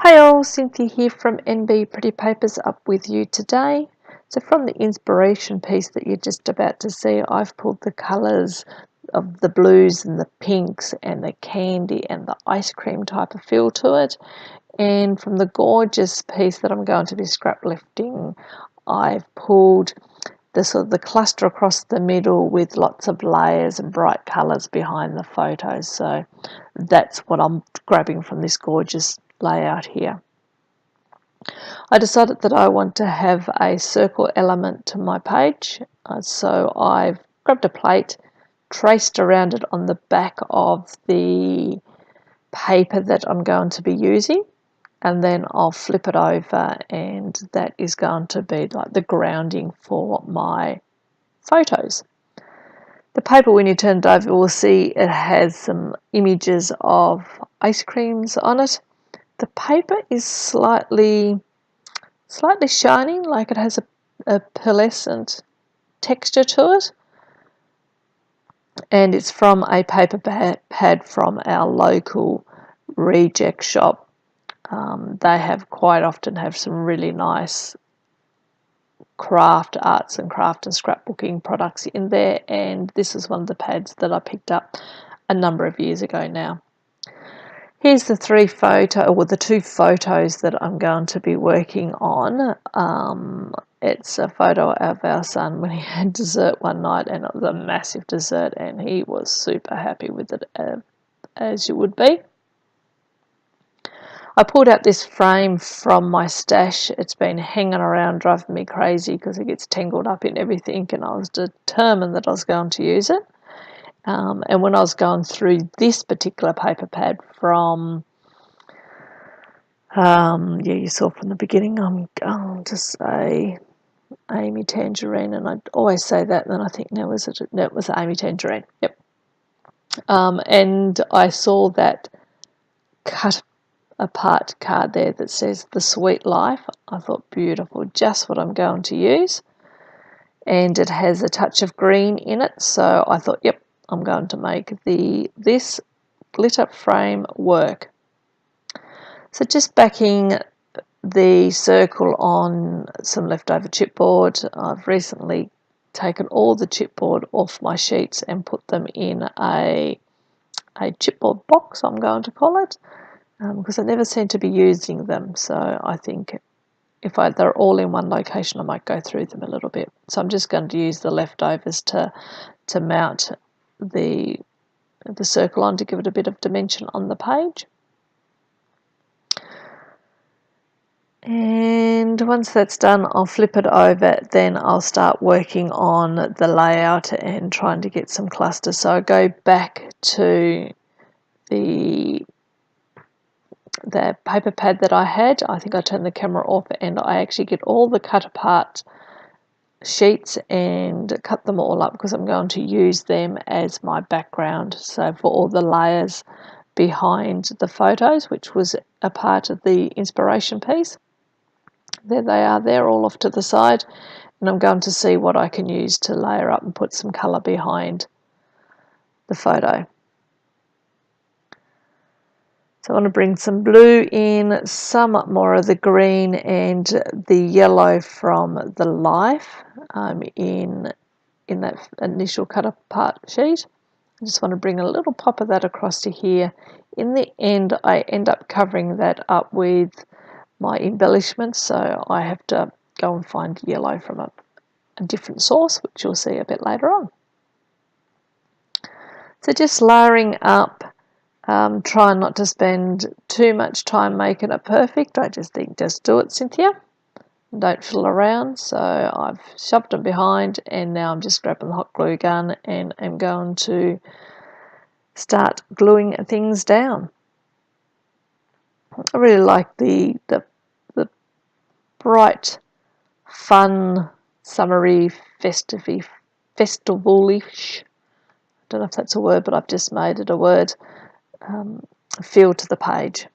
Hi all, Cynthia here from NB Pretty Papers up with you today. So from the inspiration piece that you're just about to see, I've pulled the colours of the blues and the pinks and the candy and the ice cream type of feel to it. And from the gorgeous piece that I'm going to be scrap lifting, I've pulled the sort of the cluster across the middle with lots of layers and bright colours behind the photos. So that's what I'm grabbing from this gorgeous layout here. I decided that I want to have a circle element to my page, so I've grabbed a plate, traced around it on the back of the paper that I'm going to be using, and then I'll flip it over, and that is going to be like the grounding for my photos. The paper, when you turn it over, you will see it has some images of ice creams on it. The paper is slightly shining, like it has a pearlescent texture to it, and it's from a paper pad from our local reject shop. They have quite often have some really nice craft arts and craft and scrapbooking products in there, and this is one of the pads that I picked up a number of years ago now. Here's the two photos that I'm going to be working on. It's a photo of our son when he had dessert one night, and it was a massive dessert, and he was super happy with it, as you would be. I pulled out this frame from my stash. It's been hanging around driving me crazy because it gets tangled up in everything, and I was determined that I was going to use it. And when I was going through this particular paper pad from, you saw from the beginning, I'm going to say Amy Tangerine, and I always say that, and then I think, no, it was Amy Tangerine, yep. And I saw that cut apart card there that says The Sweet Life. I thought, beautiful, just what I'm going to use. And it has a touch of green in it, so I thought, yep, I'm going to make this glitter frame work. So just backing the circle on some leftover chipboard. I've recently taken all the chipboard off my sheets and put them in a chipboard box, I'm going to call it, because I never seem to be using them. So I think if they're all in one location, I might go through them a little bit. So I'm just going to use the leftovers to mount the circle on to give it a bit of dimension on the page. And once that's done, I'll flip it over, then I'll start working on the layout and trying to get some clusters. So I go back to the paper pad that I had. I think I turned the camera off, and I actually get all the cut apart sheets and cut them all up because I'm going to use them as my background. So for all the layers behind the photos, which was a part of the inspiration piece. There they are, they're all off to the side, and I'm going to see what I can use to layer up and put some colour behind the photo. So I want to bring some blue in, some more of the green and the yellow from the life in that initial cut apart sheet. I just want to bring a little pop of that across to here. In the end, I end up covering that up with my embellishments, so I have to go and find yellow from a different source, which you'll see a bit later on. So just layering up, trying not to spend too much time making it perfect. I just think, just do it, Cynthia. Don't fiddle around. So I've shoved them behind, and now I'm just grabbing the hot glue gun and I'm going to start gluing things down. I really like the bright, fun, summery, festivalish, I don't know if that's a word, but I've just made it a word, feel to the page.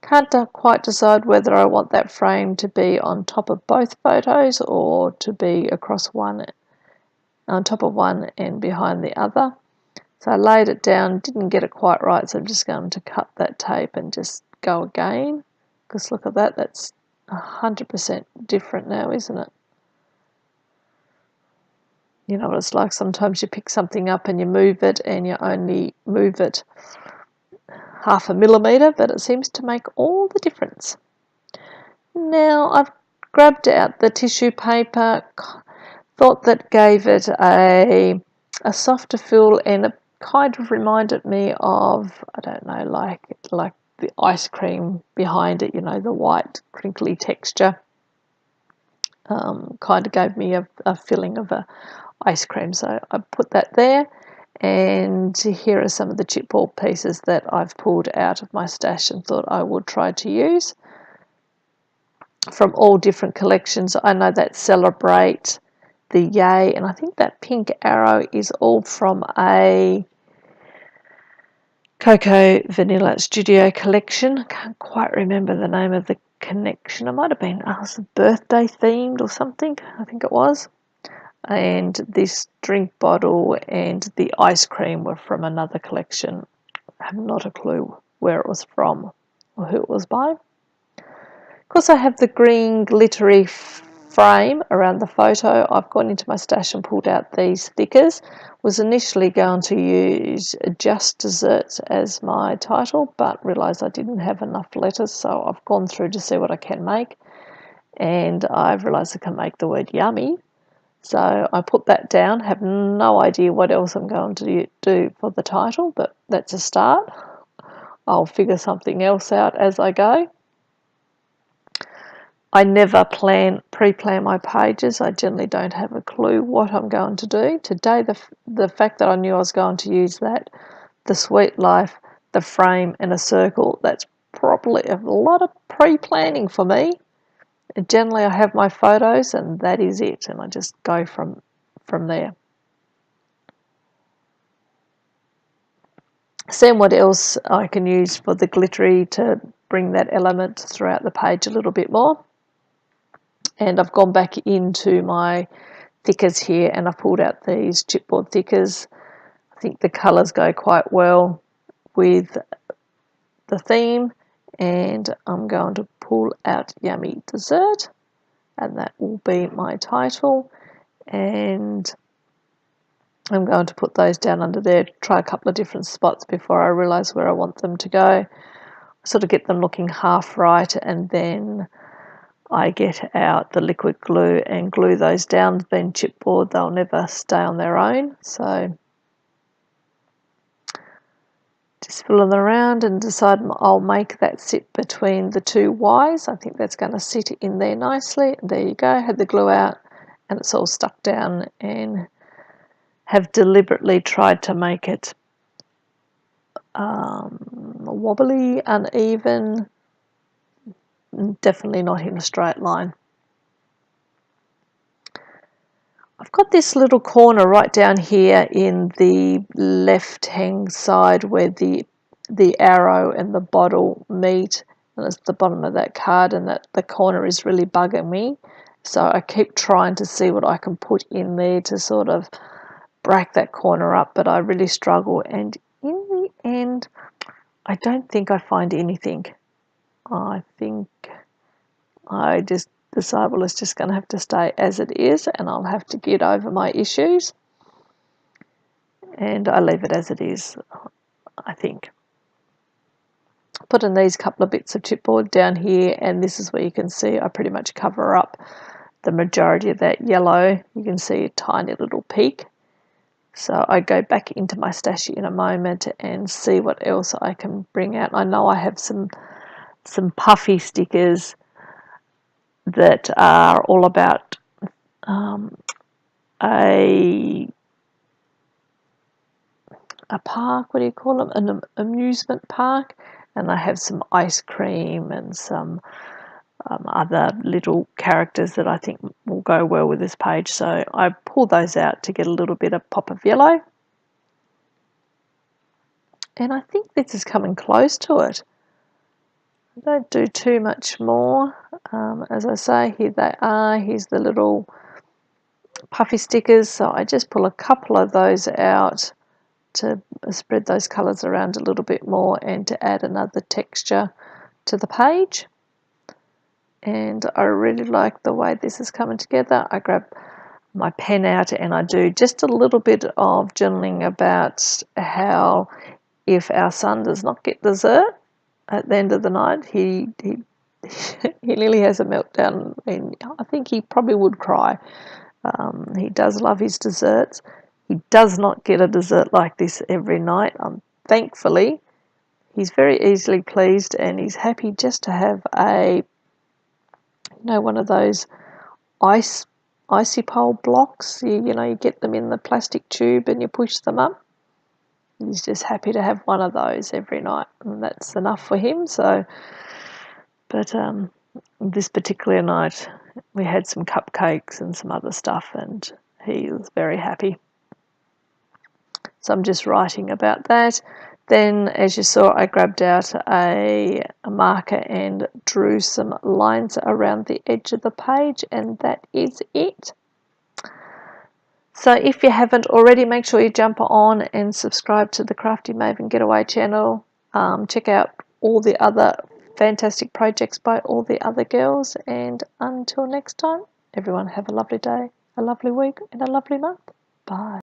Can't quite decide whether I want that frame to be on top of both photos or to be across one, on top of one and behind the other. So I laid it down, didn't get it quite right, so I'm just going to cut that tape and just go again Because look at that, that's 100% different now, isn't it? You know what it's like, sometimes you pick something up and you move it and you only move it 0.5 millimetre, but it seems to make all the difference. Now I've grabbed out the tissue paper, thought that gave it a softer feel, and it kind of reminded me of, I don't know, like the ice cream behind it, you know, the white crinkly texture. Kind of gave me a feeling of a ice cream, so I put that there. And here are some of the chipboard pieces that I've pulled out of my stash and thought I would try to use from all different collections. I know that Celebrate, the Yay, and I think that pink arrow is all from a Cocoa Vanilla Studio collection. I can't quite remember the name of the connection. It might have been birthday themed or something, I think it was. And this drink bottle and the ice cream were from another collection. I have not a clue where it was from or who it was by. Of course, I have the green glittery frame around the photo. I've gone into my stash and pulled out these stickers. Was initially going to use Just Desserts as my title, but realised I didn't have enough letters, so I've gone through to see what I can make. And I've realised I can make the word yummy. So I put that down, have no idea what else I'm going to do for the title, but that's a start. I'll figure something else out as I go. I never pre-plan my pages. I generally don't have a clue what I'm going to do. Today, the fact that I knew I was going to use that, the Sweet Life, the frame and a circle, that's probably a lot of pre-planning for me. Generally, I have my photos and that is it, and I just go from there. Seeing what else I can use for the glittery to bring that element throughout the page a little bit more. And I've gone back into my thickers here and I've pulled out these chipboard thickers. I think the colours go quite well with the theme, and I'm going to pull out Yummy Dessert, and that will be my title. And I'm going to put those down under there, try a couple of different spots before I realise where I want them to go. Sort of get them looking half right, and then I get out the liquid glue and glue those down. Being chipboard, they'll never stay on their own, so just fill them around and decide I'll make that sit between the two Y's. I think that's going to sit in there nicely. There you go, had the glue out and it's all stuck down, and have deliberately tried to make it wobbly, uneven, definitely not in a straight line. I've got this little corner right down here in the left-hand side where the arrow and the bottle meet, and it's the bottom of that card, and that the corner is really bugging me. So I keep trying to see what I can put in there to sort of break that corner up, but I really struggle, and in the end I don't think I find anything. I think I just decide, well, it's just going to have to stay as it is, and I'll have to get over my issues, and I leave it as it is, I think. Put in these couple of bits of chipboard down here, and this is where you can see I pretty much cover up the majority of that yellow. You can see a tiny little peak. So I go back into my stash in a moment and see what else I can bring out. I know I have some puffy stickers that are all about a park, what do you call them, an amusement park, and I have some ice cream and some other little characters that I think will go well with this page, so I pull those out to get a little bit of pop of yellow, and I think this is coming close to it. I don't do too much more. As I say, here they are. Here's the little puffy stickers, so I just pull a couple of those out to spread those colours around a little bit more and to add another texture to the page. and I really like the way this is coming together. I grab my pen out and I do just a little bit of journaling about how if our son does not get dessert at the end of the night, he he nearly has a meltdown, and I think he probably would cry. He does love his desserts. He does not get a dessert like this every night. Thankfully, he's very easily pleased, and he's happy just to have one of those icy pole blocks. You get them in the plastic tube and you push them up. He's just happy to have one of those every night, and that's enough for him. So, but this particular night we had some cupcakes and some other stuff, and he was very happy. So I'm just writing about that. Then, as you saw, I grabbed out a marker and drew some lines around the edge of the page, and that is it. So if you haven't already, make sure you jump on and subscribe to the Crafty Maven Getaway channel. Check out all the other fantastic projects by all the other girls, and until next time, everyone have a lovely day, a lovely week, and a lovely month. Bye.